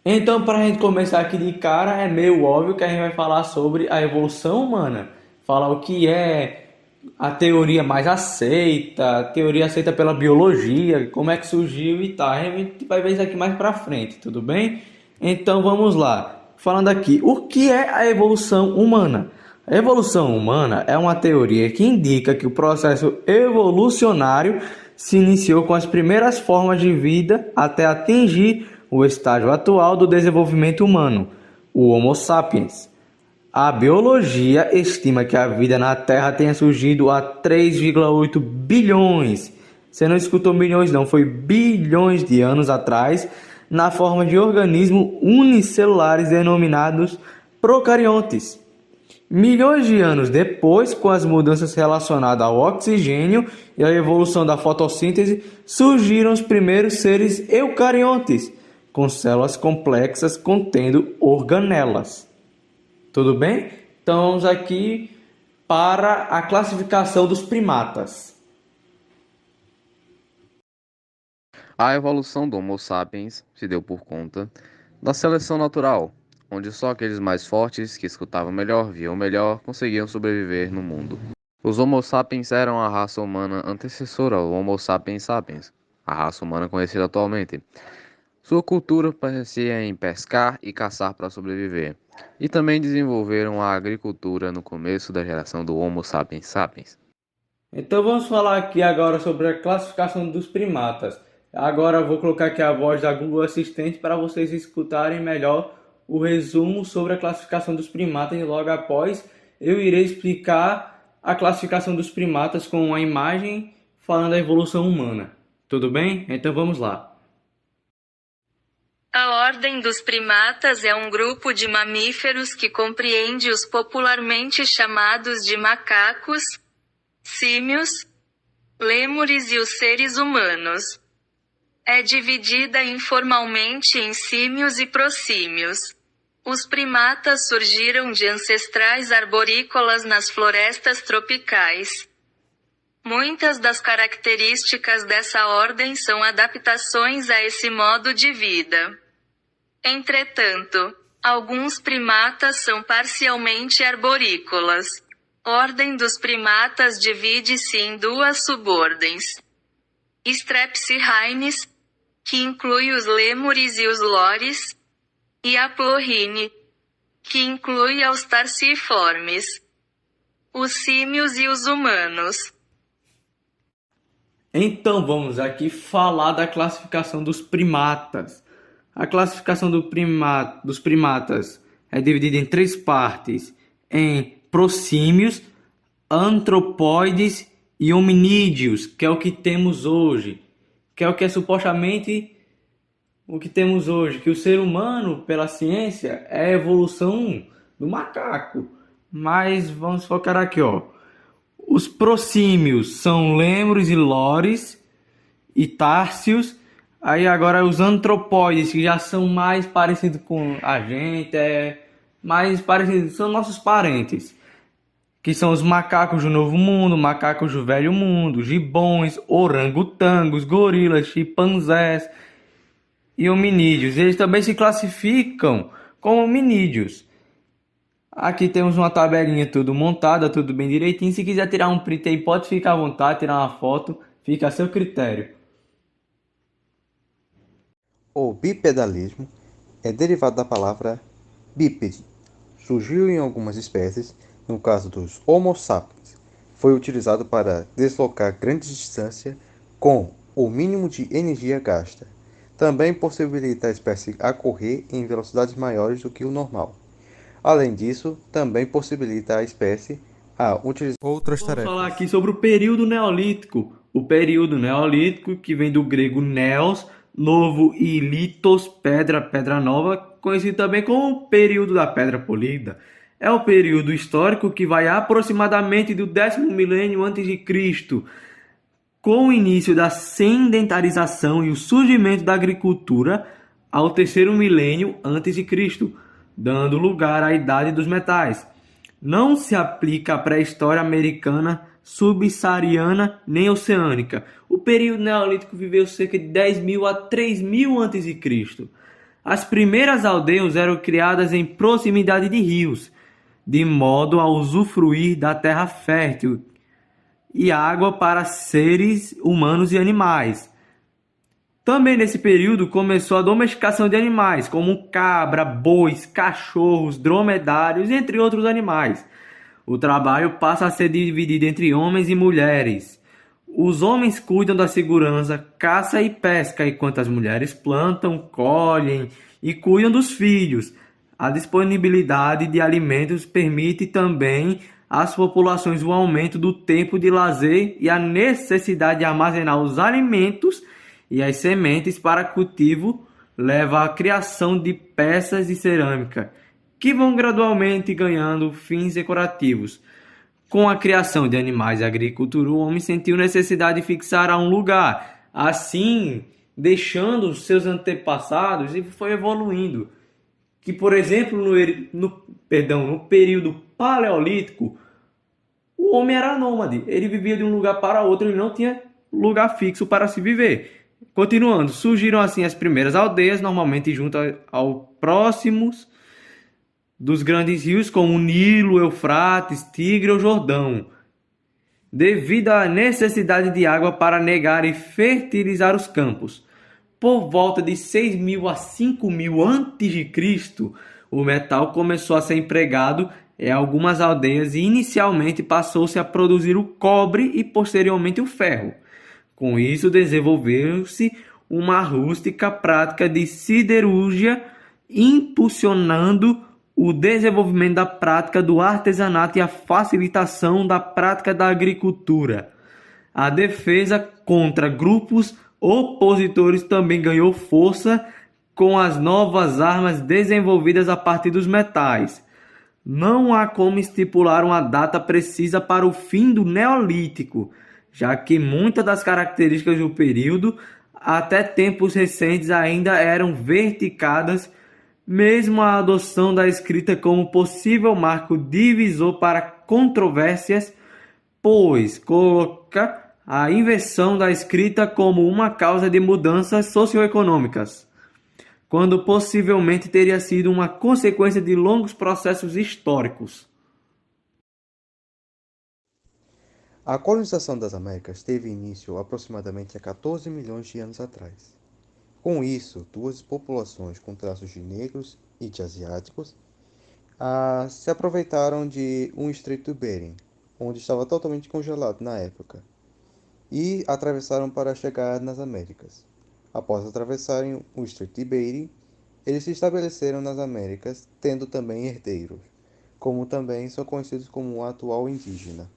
Então, para a gente começar aqui de cara, é meio óbvio que a gente vai falar sobre a evolução humana. Falar o que é a teoria mais aceita, a teoria aceita pela biologia, como é que surgiu e tal. A gente vai ver isso aqui mais para frente, tudo bem? Então, vamos lá. Falando aqui, o que é a evolução humana? A evolução humana é uma teoria que indica que o processo evolucionário se iniciou com as primeiras formas de vida até atingir o estágio atual do desenvolvimento humano, o Homo sapiens. A biologia estima que a vida na Terra tenha surgido há 3,8 bilhões. Você não escutou milhões não, foi bilhões de anos atrás, na forma de organismos unicelulares denominados procariontes. Milhões de anos depois, com as mudanças relacionadas ao oxigênio e a evolução da fotossíntese, surgiram os primeiros seres eucariontes, com células complexas contendo organelas. Tudo bem? Então vamos aqui para a classificação dos primatas. A evolução do Homo sapiens se deu por conta da seleção natural, onde só aqueles mais fortes, que escutavam melhor, viam melhor, conseguiam sobreviver no mundo. Os Homo sapiens eram a raça humana antecessora ao Homo sapiens sapiens, a raça humana conhecida atualmente. Sua cultura parecia em pescar e caçar para sobreviver, e também desenvolveram a agricultura no começo da geração do Homo sapiens sapiens. Então vamos falar aqui agora sobre a classificação dos primatas. Agora eu vou colocar aqui a voz da Google Assistente para vocês escutarem melhor o resumo sobre a classificação dos primatas e logo após eu irei explicar a classificação dos primatas com uma imagem falando da evolução humana. Tudo bem? Então vamos lá. A ordem dos primatas é um grupo de mamíferos que compreende os popularmente chamados de macacos, símios, lêmures e os seres humanos. É dividida informalmente em símios e prosímios. Os primatas surgiram de ancestrais arborícolas nas florestas tropicais. Muitas das características dessa ordem são adaptações a esse modo de vida. Entretanto, alguns primatas são parcialmente arborícolas. Ordem dos primatas divide-se em duas subordens. Strepsirrhines, que inclui os lêmures e os lores, e Aplorhini, que inclui aos tarsiformes, os símios e os humanos. Então vamos aqui falar da classificação dos primatas. A classificação dos primatas é dividida em três partes: em prosímios, antropóides e hominídeos, que é o que temos hoje, que é o que é supostamente o que temos hoje, que o ser humano, pela ciência, é a evolução do macaco. Mas vamos focar aqui, ó. Os prosímios são lêmures e lores e társios. Aí agora os antropóides, que já são mais parecidos com a gente, mais parecidos, são nossos parentes, que são os macacos do Novo Mundo, macacos do Velho Mundo, gibões, orangotangos, gorilas, chimpanzés e hominídeos. Eles também se classificam como hominídeos. Aqui temos uma tabelinha tudo montada, tudo bem direitinho. Se quiser tirar um print aí, pode ficar à vontade, tirar uma foto, fica a seu critério. O bipedalismo é derivado da palavra bípede. Surgiu em algumas espécies, no caso dos Homo sapiens. Foi utilizado para deslocar grandes distâncias com o mínimo de energia gasta. Também possibilita a espécie a correr em velocidades maiores do que o normal. Além disso, também possibilita a espécie a utilizar outras Vamos tarefas. falar aqui sobre o período neolítico. O período neolítico, que vem do grego neos, novo, e litos, pedra, pedra nova, conhecido também como período da pedra polida. É o período histórico que vai aproximadamente do 10º milênio antes de Cristo, com o início da sedentarização e o surgimento da agricultura ao 3º milênio antes de Cristo, dando lugar à Idade dos Metais. Não se aplica à pré-história americana, subsaariana nem oceânica. O período neolítico viveu cerca de 10.000 a 3.000 a.C. As primeiras aldeias eram criadas em proximidade de rios, de modo a usufruir da terra fértil e água para seres humanos e animais. Também nesse período começou a domesticação de animais, como cabra, bois, cachorros, dromedários, entre outros animais. O trabalho passa a ser dividido entre homens e mulheres. Os homens cuidam da segurança, caça e pesca, enquanto as mulheres plantam, colhem e cuidam dos filhos. A disponibilidade de alimentos permite também às populações o aumento do tempo de lazer e a necessidade de armazenar os alimentos e as sementes para cultivo leva à criação de peças de cerâmica, que vão gradualmente ganhando fins decorativos. Com a criação de animais e a agricultura, o homem sentiu necessidade de fixar a um lugar, assim deixando seus antepassados e foi evoluindo. Que, por exemplo, no período paleolítico, o homem era nômade, ele vivia de um lugar para outro e não tinha lugar fixo para se viver. Continuando, surgiram assim as primeiras aldeias, normalmente junto ao próximos dos grandes rios como o Nilo, Eufrates, Tigre ou Jordão, devido à necessidade de água para negar e fertilizar os campos. Por volta de 6.000 a 5.000 a.C., o metal começou a ser empregado em algumas aldeias e inicialmente passou-se a produzir o cobre e posteriormente o ferro. Com isso desenvolveu-se uma rústica prática de siderurgia, impulsionando o desenvolvimento da prática do artesanato e a facilitação da prática da agricultura. A defesa contra grupos opositores também ganhou força com as novas armas desenvolvidas a partir dos metais. Não há como estipular uma data precisa para o fim do Neolítico, já que muitas das características do período, até tempos recentes, ainda eram verticadas. Mesmo a adoção da escrita como possível marco divisor para controvérsias, pois coloca a inversão da escrita como uma causa de mudanças socioeconômicas, quando possivelmente teria sido uma consequência de longos processos históricos. A colonização das Américas teve início aproximadamente há 14 milhões de anos atrás. Com isso, duas populações com traços de negros e de asiáticos se aproveitaram de um estreito Bering, onde estava totalmente congelado na época, e atravessaram para chegar nas Américas. Após atravessarem o estreito de Bering, eles se estabeleceram nas Américas, tendo também herdeiros, como também são conhecidos como o atual indígena.